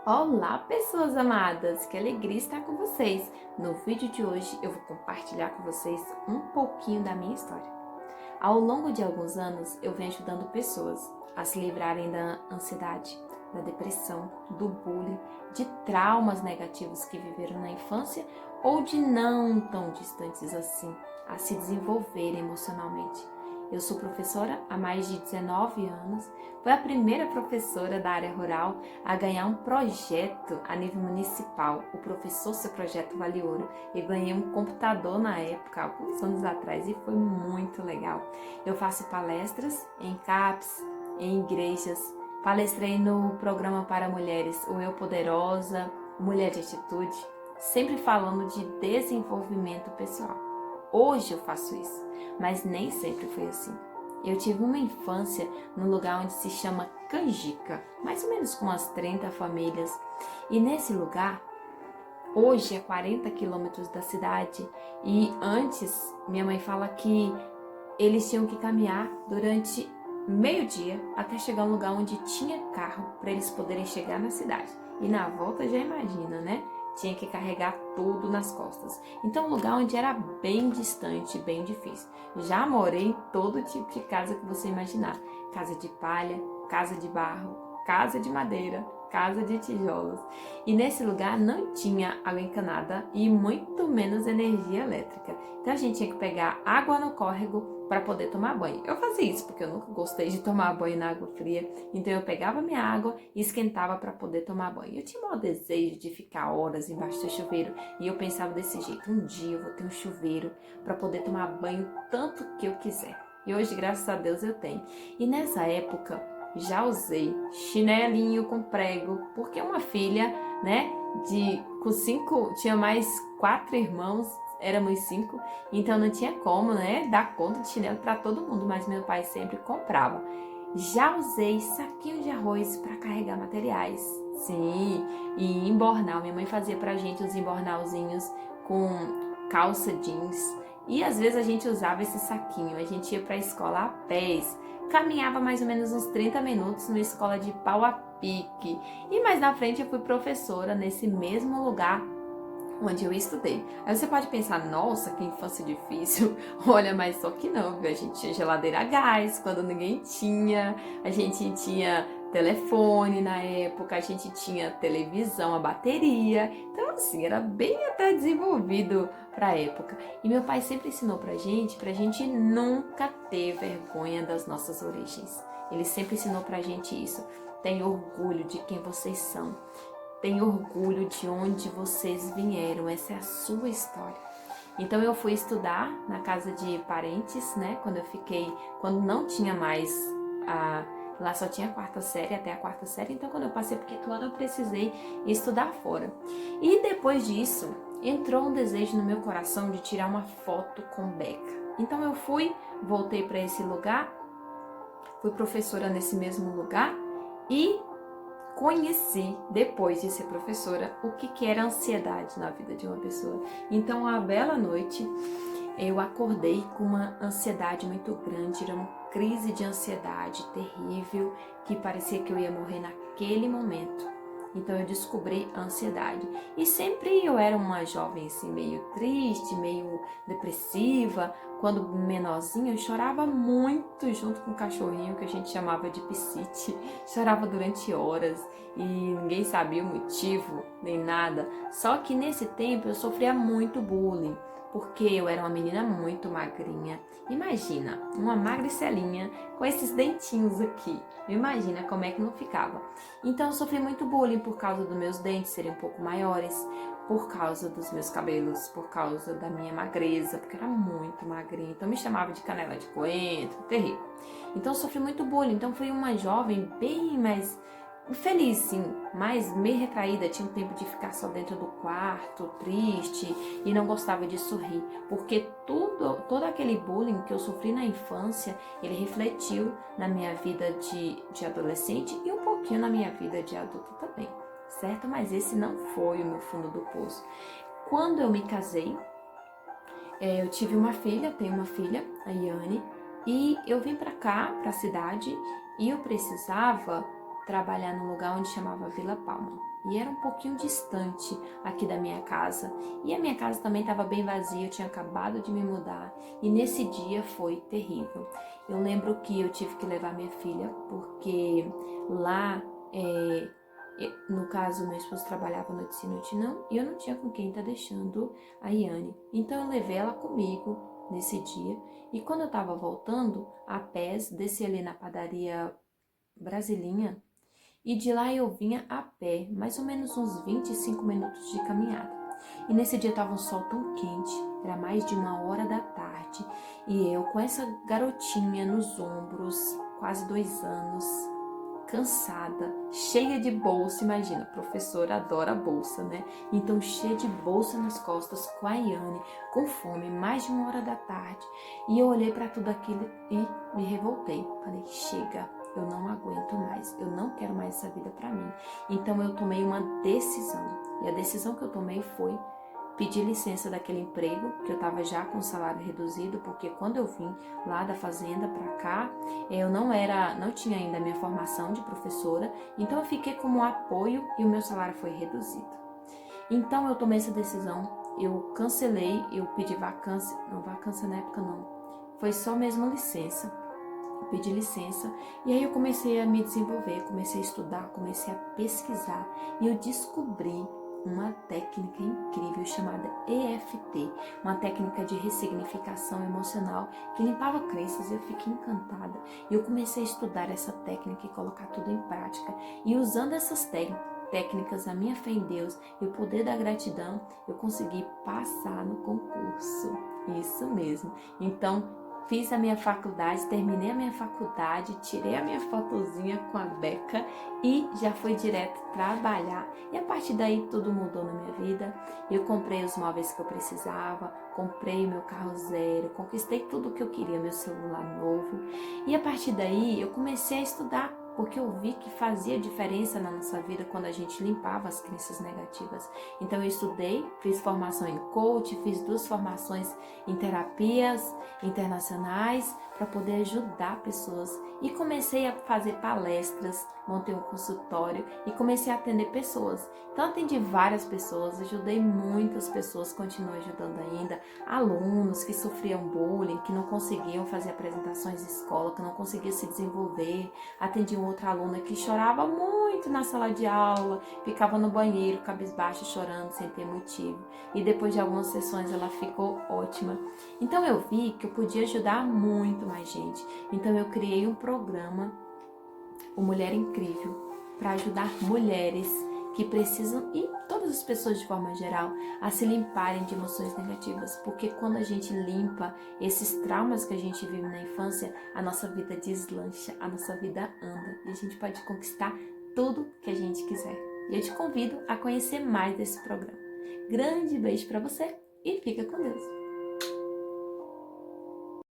Olá, pessoas amadas! Que alegria estar com vocês! No vídeo de hoje eu vou compartilhar com vocês um pouquinho da minha história. Ao longo de alguns anos eu venho ajudando pessoas a se livrarem da ansiedade, da depressão, do bullying, de traumas negativos que viveram na infância ou de não tão distantes assim, a se desenvolverem emocionalmente. Eu sou professora há mais de 19 anos, fui a primeira professora da área rural a ganhar um projeto a nível municipal, o Professor Seu Projeto Vale Ouro. Eu ganhei um computador na época, alguns anos atrás, e foi muito legal. Eu faço palestras em CAPs, em igrejas, palestrei no programa para mulheres, o Eu Poderosa, Mulher de Atitude, sempre falando de desenvolvimento pessoal. Hoje eu faço isso, mas nem sempre foi assim. Eu tive uma infância num lugar onde se chama Canjica, mais ou menos com umas 30 famílias. E nesse lugar, hoje é 40 quilômetros da cidade. E antes, minha mãe fala que eles tinham que caminhar durante meio-dia até chegar a um lugar onde tinha carro para eles poderem chegar na cidade. E na volta já imagina, né? Tinha que carregar tudo nas costas. Então, um lugar onde era bem distante, bem difícil. Já morei em todo tipo de casa que você imaginar. Casa de palha, casa de barro, casa de madeira, casa de tijolos. E nesse lugar não tinha água encanada e muito menos energia elétrica. Então a gente tinha que pegar água no córrego para poder tomar banho. Eu fazia isso porque eu nunca gostei de tomar banho na água fria. Então eu pegava minha água e esquentava para poder tomar banho. Eu tinha o maior desejo de ficar horas embaixo do chuveiro e eu pensava desse jeito: um dia eu vou ter um chuveiro para poder tomar banho tanto que eu quiser. E hoje, graças a Deus, eu tenho. E nessa época já usei chinelinho com prego, porque uma filha, né, com 5, tinha mais 4 irmãos, éramos 5, então não tinha como, né, dar conta de chinelo para todo mundo, mas meu pai sempre comprava. Já usei saquinho de arroz para carregar materiais, sim, e embornal. Minha mãe fazia pra gente os embornalzinhos com calça jeans, e às vezes a gente usava esse saquinho, a gente ia para a escola a pés, caminhava mais ou menos uns 30 minutos numa escola de pau a pique. E mais na frente eu fui professora nesse mesmo lugar onde eu estudei. Aí você pode pensar: nossa, que infância difícil. Olha, mas só que não, viu? A gente tinha geladeira a gás quando ninguém tinha, a gente tinha telefone na época, a gente tinha televisão a bateria. Então, assim, era bem até desenvolvido pra época. E meu pai sempre ensinou pra gente nunca ter vergonha das nossas origens. Ele sempre ensinou pra gente isso. Tenha orgulho de quem vocês são. Tenha orgulho de onde vocês vieram. Essa é a sua história. Então eu fui estudar na casa de parentes, né? Quando não tinha mais lá só tinha a quarta série, até a quarta série. Então quando eu passei para o quinto ano eu precisei estudar fora. E depois disso entrou um desejo no meu coração de tirar uma foto com Beca. Então eu voltei para esse lugar, fui professora nesse mesmo lugar e conheci, depois de ser professora, o que era ansiedade na vida de uma pessoa. Então, uma bela noite, eu acordei com uma ansiedade muito grande, era uma crise de ansiedade terrível, que parecia que eu ia morrer naquele momento. Então eu descobri a ansiedade. E sempre eu era uma jovem assim, meio triste, meio depressiva. Quando menorzinha, eu chorava muito junto com o cachorrinho que a gente chamava de Piscite. Chorava durante horas e ninguém sabia o motivo, nem nada. Só que nesse tempo eu sofria muito bullying, porque eu era uma menina muito magrinha. Imagina, uma magricelinha com esses dentinhos aqui. Imagina como é que não ficava. Então eu sofri muito bullying por causa dos meus dentes serem um pouco maiores, por causa dos meus cabelos, por causa da minha magreza, porque eu era muito magrinha. Então me chamava de canela de coentro, terrível. Então eu sofri muito bullying. Então fui uma jovem bem mais feliz, sim, mas meio retraída. Tinha um tempo de ficar só dentro do quarto, triste, e não gostava de sorrir, porque todo aquele bullying que eu sofri na infância, ele refletiu na minha vida de adolescente e um pouquinho na minha vida de adulto também, certo? Mas esse não foi o meu fundo do poço. Quando eu me casei, eu tive uma filha, tenho uma filha, a Yane, e eu vim pra cá, pra cidade, e eu precisava trabalhar num lugar onde chamava Vila Palma. E era um pouquinho distante aqui da minha casa. E a minha casa também estava bem vazia, eu tinha acabado de me mudar. E nesse dia foi terrível. Eu lembro que eu tive que levar minha filha, porque lá, no caso, meu esposo trabalhava noite sim, noite não, e eu não tinha com quem estar deixando a Iane. Então eu levei ela comigo nesse dia. E quando eu estava voltando a pés, desci ali na padaria Brasilinha, e de lá eu vinha a pé, mais ou menos uns 25 minutos de caminhada. E nesse dia estava um sol tão quente, era mais de 1 hora da tarde, e eu com essa garotinha nos ombros, quase 2 anos, cansada, cheia de bolsa, imagina, a professora adora bolsa, né? Então cheia de bolsa nas costas, com a Iane, com fome, mais de 1 hora da tarde. E eu olhei para tudo aquilo e me revoltei. Falei, chega, eu não aguento mais, eu não quero mais essa vida para mim. Então eu tomei uma decisão. E a decisão que eu tomei foi pedir licença daquele emprego, que eu estava já com salário reduzido, porque quando eu vim lá da fazenda para cá, eu não tinha ainda a minha formação de professora, então eu fiquei como apoio e o meu salário foi reduzido. Então eu tomei essa decisão, eu cancelei, eu pedi vacância na época não, foi só mesmo licença. Eu pedi licença e aí eu comecei a me desenvolver, comecei a estudar, comecei a pesquisar e eu descobri uma técnica incrível chamada EFT, uma técnica de ressignificação emocional que limpava crenças e eu fiquei encantada. E eu comecei a estudar essa técnica e colocar tudo em prática. E usando essas técnicas, a minha fé em Deus e o poder da gratidão, eu consegui passar no concurso. Isso mesmo. Então, fiz a minha faculdade, terminei a minha faculdade, tirei a minha fotozinha com a beca e já fui direto trabalhar. E a partir daí tudo mudou na minha vida. Eu comprei os móveis que eu precisava, comprei meu carro zero, conquistei tudo o que eu queria, meu celular novo. E a partir daí eu comecei a estudar, porque eu vi que fazia diferença na nossa vida quando a gente limpava as crenças negativas. Então eu estudei, fiz formação em coach, fiz 2 formações em terapias internacionais para poder ajudar pessoas. E comecei a fazer palestras, montei um consultório e comecei a atender pessoas. Então atendi várias pessoas, ajudei muitas pessoas, continuo ajudando ainda, alunos que sofriam bullying, que não conseguiam fazer apresentações em escola, que não conseguiam se desenvolver. Atendi uma outra aluna que chorava muito na sala de aula, ficava no banheiro, cabisbaixa, chorando sem ter motivo. E depois de algumas sessões ela ficou ótima. Então eu vi que eu podia ajudar muito mais gente. Então eu criei um programa, o Mulher Incrível, para ajudar mulheres que precisam, e todas as pessoas de forma geral, a se limparem de emoções negativas, porque quando a gente limpa esses traumas que a gente vive na infância, a nossa vida deslancha, a nossa vida anda e a gente pode conquistar tudo que a gente quiser. E eu te convido a conhecer mais desse programa. Grande beijo para você e fica com Deus!